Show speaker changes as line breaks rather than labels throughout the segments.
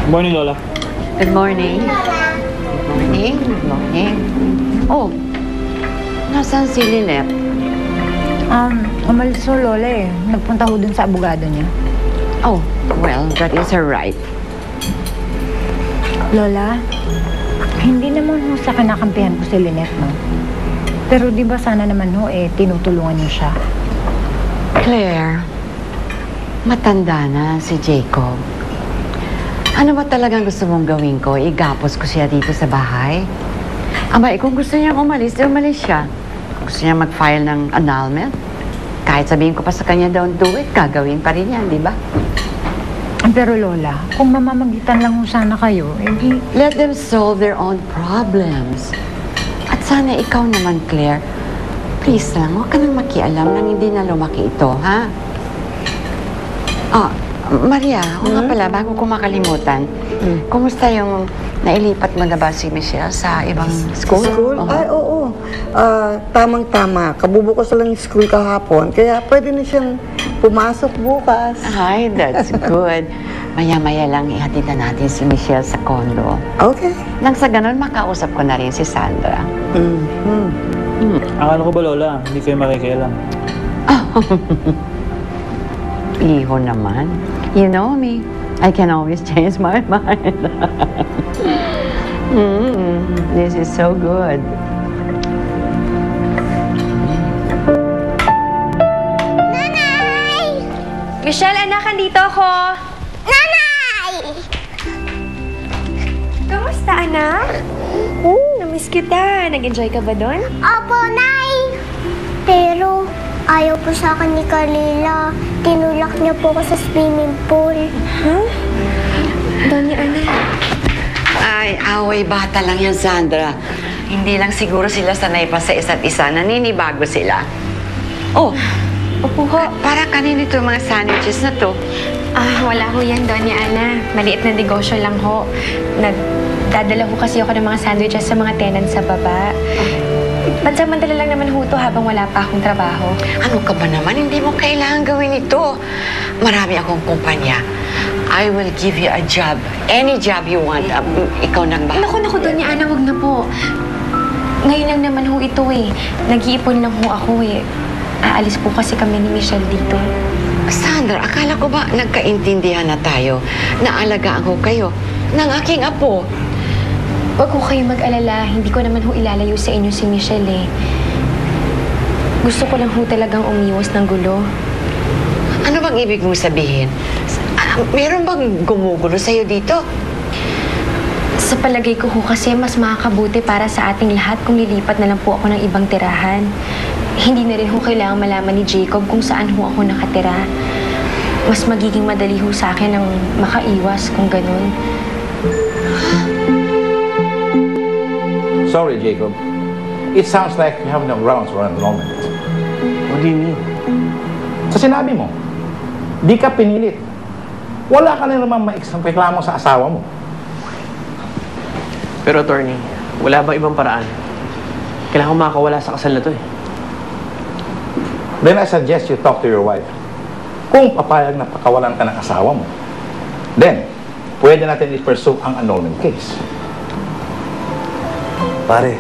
Morning, Lola.
Good morning. Good morning. Good morning. Oh, nasaan si Lynette?
Umalis ho, Lola eh. Nagpunta ho dun sa abogado niya.
Oh, well, that is her right.
Lola, hindi naman ho sa kinakampihan ko si Lynette, no? Pero di ba sana naman ho tinutulungan niyo siya?
Claire, matanda na si Jacob. Ano ba talagang gusto mong gawin ko? Igapos ko siya dito sa bahay? Aba, kung gusto niya umalis siya. Gusto niya mag-file ng annulment? Kahit sabihin ko pa sa kanya, don't do it, gagawin pa rin yan, di ba?
Pero Lola, kung mamamagitan lang ho sana kayo, hindi...
Let them solve their own problems. At sana ikaw naman, Claire, please lang, huwag ka nang makialam nang hindi na lumaki ito, ha? Ah, Maria, ako nga pala, bago ko makalimutan, kumusta yung nailipat mo na ba si Michelle sa ibang school?
School?
Oo.
Ay, oo. Tamang-tama. Kabubukas lang yung school kahapon, kaya pwede na siyang pumasok bukas.
Ay, that's good. Maya-maya lang ihatid na natin si Michelle sa condo.
Okay.
Nang sa ganun, makausap ko na rin si Sandra.
Akala ko ba, Lola, hindi kayo makikialam?
Iho naman. You know me. I can always change my mind. This is so good.
Michelle, anak, andito ako.
Nanay!
Kamusta, anak? Namiss kita. Nag-enjoy ka ba doon?
Opo, Nay! Pero ayaw po sa akin ni Kalila. Tinulak niya po ako sa swimming pool.
Doon anak.
Ay, away bata lang yan, Sandra. Hindi lang siguro sila sanay pa sa isa't isa. Naninibago sila. Oh,
Opo ho.
para kanino itong mga sandwiches na to?
Wala ho yan, Doña Ana. Maliit na negosyo lang ho. Nagdadala ho kasi ako ng mga sandwiches sa mga tenants sa baba. Pansamantala lang naman ho to habang wala pa akong trabaho.
Ano ka ba naman? Hindi mo kailangan gawin ito. Marami akong kumpanya. I will give you a job. Any job you want. Ikaw nang ba?
Naku, Doña Ana, wag na po. Ngayon lang naman ho ito eh. Nag-iipon lang ho ako eh. Aalis po kasi kami ni Michelle dito.
Sandra, akala ko ba nagkaintindihan na tayo? Naalagaan ko kayo ng aking apo.
Huwag ho kayo mag-alala. Hindi ko naman ho ilalayo sa inyo si Michelle eh. Gusto ko lang ho talagang umiwas ng gulo.
Ano bang ibig mong sabihin? Meron bang gumugulo sa'yo dito?
Sa palagay ko ho kasi mas makakabuti para sa ating lahat kung lilipat na lang po ako ng ibang tirahan. Hindi na rin ho kailangan malaman ni Jacob kung saan ho ako nakatira. Mas magiging madali ho sa akin ang makaiwas kung ganun.
Sorry, Jacob. It sounds like you have no grounds for annulment.
What do you mean?
Sa sinabi mo, di ka pinilit. Wala ka na naman reklamo sa asawa mo.
Pero, attorney, wala bang ibang paraan? Kailangan makakawala sa kasal na to eh.
Then I suggest you talk to your wife. Kung papayag na pakawalan ka ng asawa mo, then, pwede natin i-pursue ang annulment case.
Pare,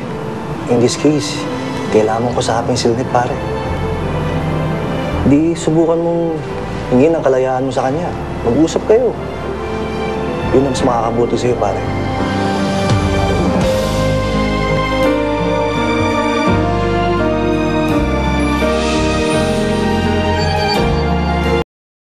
in this case, kailangan ko sa si Lynette, pare. Di subukan mong hingin ang kalayaan mo sa kanya. Mag-usap kayo. Yun ang mas makakabuti sa'yo, pare.